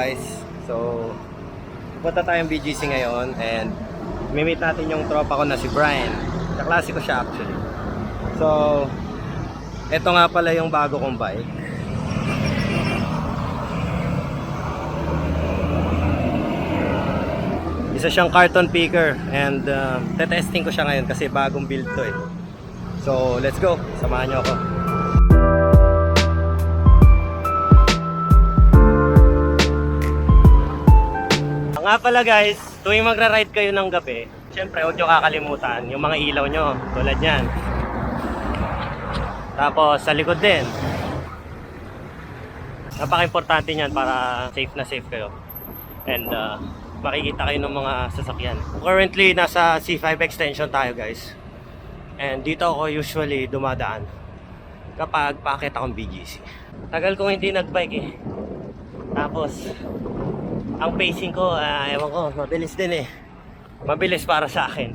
guys. So, punta tayong BGC ngayon and meet natin yung tropa ko na si Brian. Kaklase ko siya actually. So, eto nga pala yung bago kong bike. Isa siyang carton picker and tetesting ko siya ngayon kasi bagong build to eh. So, let's go. Samahan niyo ako. Nga pala guys, tuwing magra-ride kayo ng gabi, syempre huwag nyo kakalimutan yung mga ilaw nyo, tulad yan. Tapos sa likod din. Napaka-importante nyan para safe na safe kayo. And makikita kayo ng mga sasakyan. Currently, nasa C5 extension tayo guys. And dito ako usually dumadaan kapag paakit akong BGC. Tagal kong hindi nagbike eh. Tapos ang pacing ko, ewan ko, mabilis din eh. Mabilis para sa akin.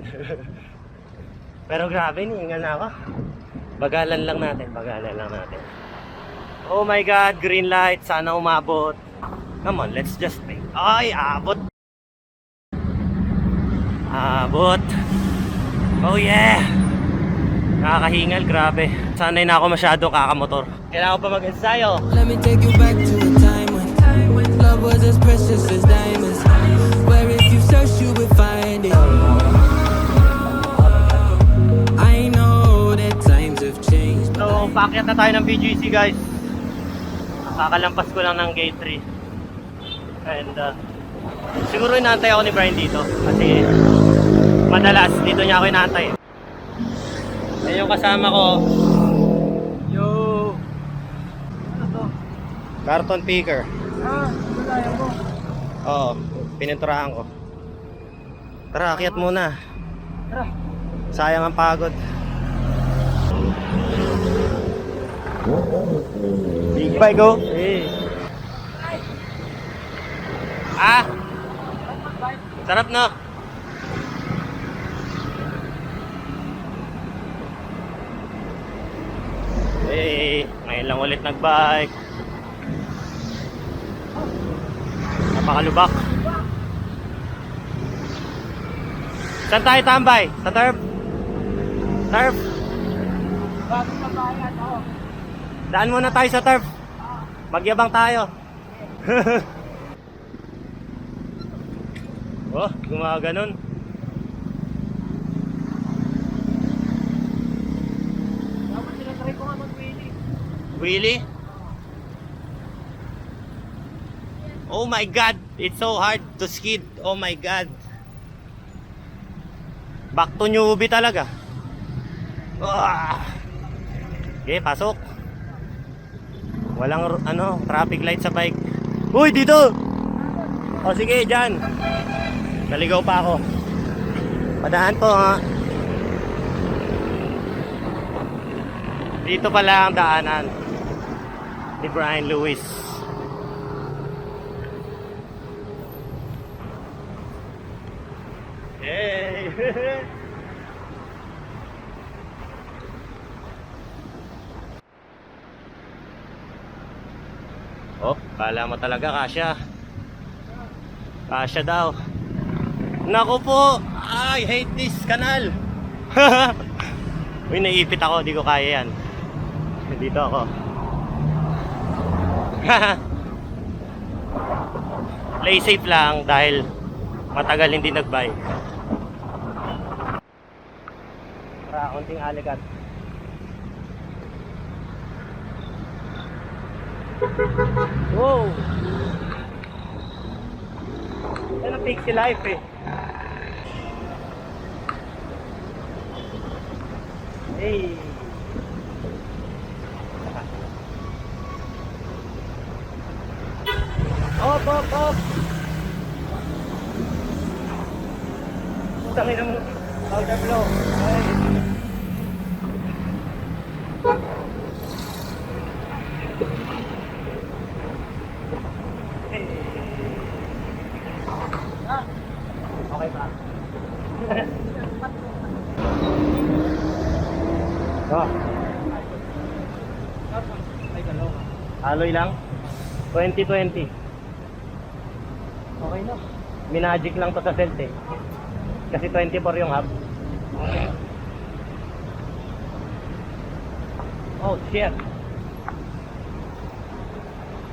Pero grabe, nihingal na ako. Bagalan lang natin, bagalan lang natin. Oh my god, green light, sana umabot. Come on, let's just wait. Ay, abot. Abot. Oh yeah. Nakakahingal, grabe. Sanay na ako masyado kakamotor. Kailangan ko pa mag-ensayo. Let me take you back to a time when love was as precious as diamonds, where if you search you would find it. I know that times have changed. So, paakyat na tayo ng BGC guys. Kakalampas ko lang ng gate 3. And siguro inaantay ako ni Brian dito kasi madalas dito niya ako inaantay. Yan yung kasama ko. Yo! Ano to? Carton picker. Kaya mo? Oo, pininturahan ko. Tara, akyat muna. Tara. Sayang ang pagod. Big bike oh. Hey. Ah! Sarap no? Hey, ngayon lang ulit nagbike. Napakalubak. Saan tayo tambay? Sa turf? Turf? Daan muna tayo sa turf. Magyabang tayo. Oh, gumaganon. Dapat sinatry ko nga mag-wheelie. Wheelie? Oh my god, it's so hard to skid. Oh my god. Back to newbie talaga. Okay, pasok. Walang traffic light sa bike. Uy, dito. O sige, dyan. Naligaw pa ako. Padaan po ha. Dito pala ang daanan ni Brian Lewis. Hey! Oh, kala mo talaga kasya. Kasya daw. Naku po! I hate this canal. Uy, naiipit ako, di ko kaya yan. Dito ako. Play safe lang dahil matagal hindi nagbike. Para konting alikat. Wow! Yan ang pixie life eh. Hey! Op, op, op! Tangin ng powder blow. Ay! Okay ba? Oh. Alloy lang? 2020. Okay na. Minagic lang to sa celt eh. Kasi 24 yung hub. Oh shit.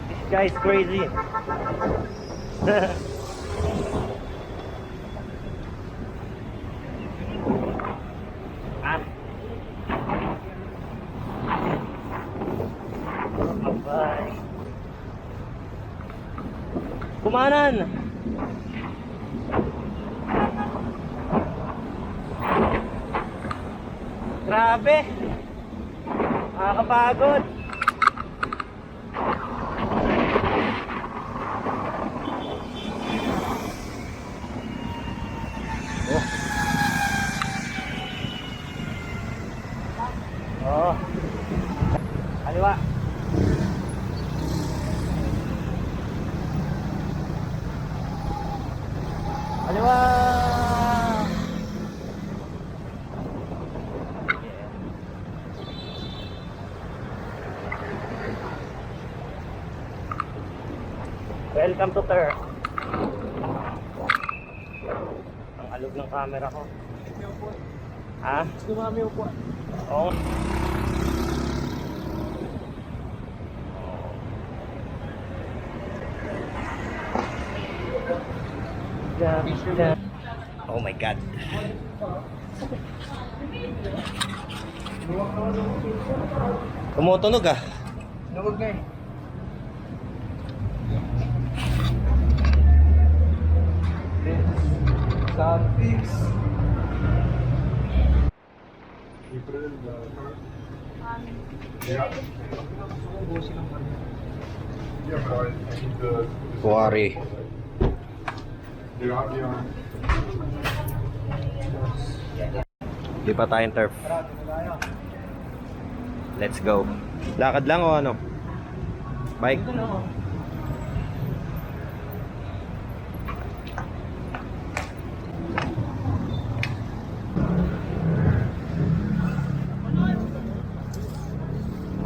This guy is crazy. Ah. Bye. Kumanan. Grabe. Nakakapagod. Oh. Oh. Kaliwa. Kaliwa. Welcome to Turf. Ang alog ng camera ko. Ha? Dumami po. Oo. Oh my God. Tumutunog ah. Nawag nga eh. Sunfix. Kuwari. Di pa tayong turf. Let's go. Lakad lang o ano? Bike?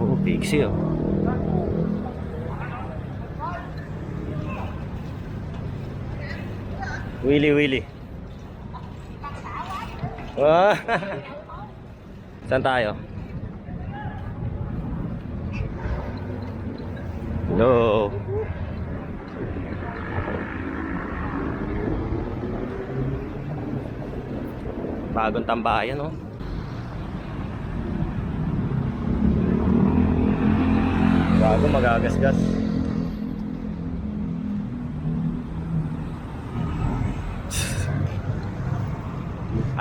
Oh, pixie oh. Willy Willy. Wah. Saan tayo? Hello. Bagong tambayan oh. Bago magagasgas.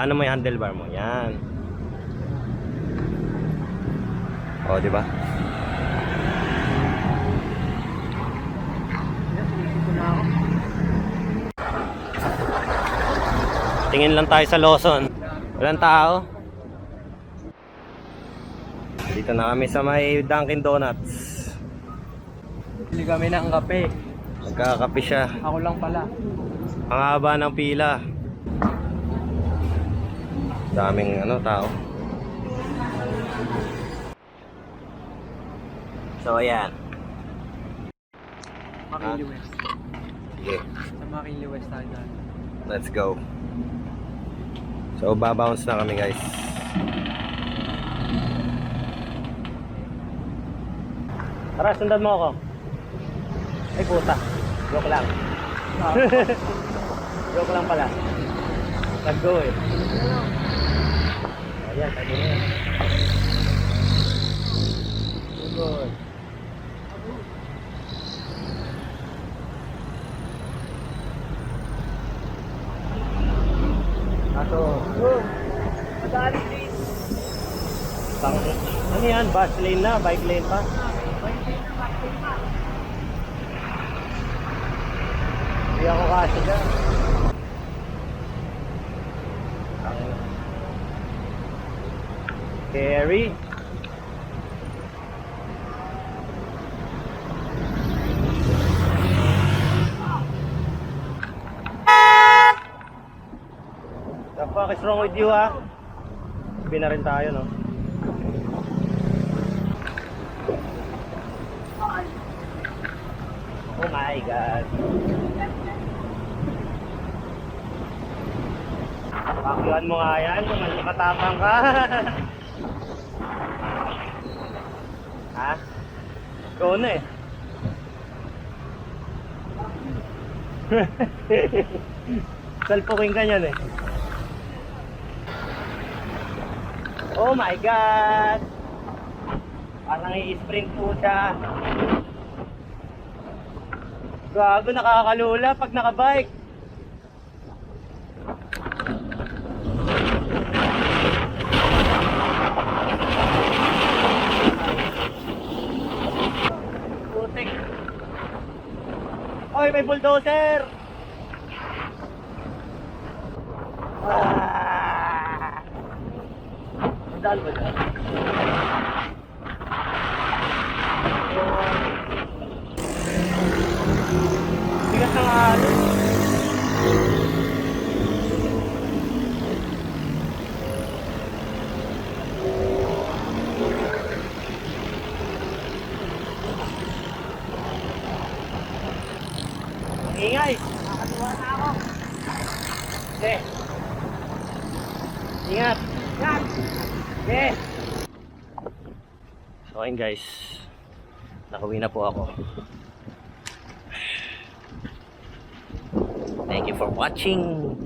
Ano mo yung handlebar mo? Yan. O, di ba? Tingin lang tayo sa Lawson. Walang tao. Dito na kami sa may Dunkin Donuts. Bili kami ng kape. Nagkakape siya. Ako lang pala. Ang haba ng pila. Daming ano tao. So ayan. Makili West. Sige, Sa Makili West tayo dyan. let's go. So babounce na kami guys. Tara, sundan mo ako. Ay puta. Joke lang. Joke lang pala. Nag-go eh. Ayan, tayo na yan. Good. Ato. Madali please. Ano yan? Bus lane na? Bike lane pa? Hindi ako kasi dyan. Carry. The fuck is wrong with you ha? Sabi na rin tayo no? Oh my God. Pakyuan mo nga yan, kung matapang ka. Ha? Ikaw na eh. Salpukin ka niyan eh. Oh my God! Parang i-sprint po siya. Gago, nakakalula pag nakabike. Putik. Oy, may bulldozer! Ah! Daan ba dyan? Bigat ng halo. Ingay! Nakakatuwa na ako. Okay. Ingat! Ingat! Okay. So ayun guys, nakauwi na po ako. Thank you for watching.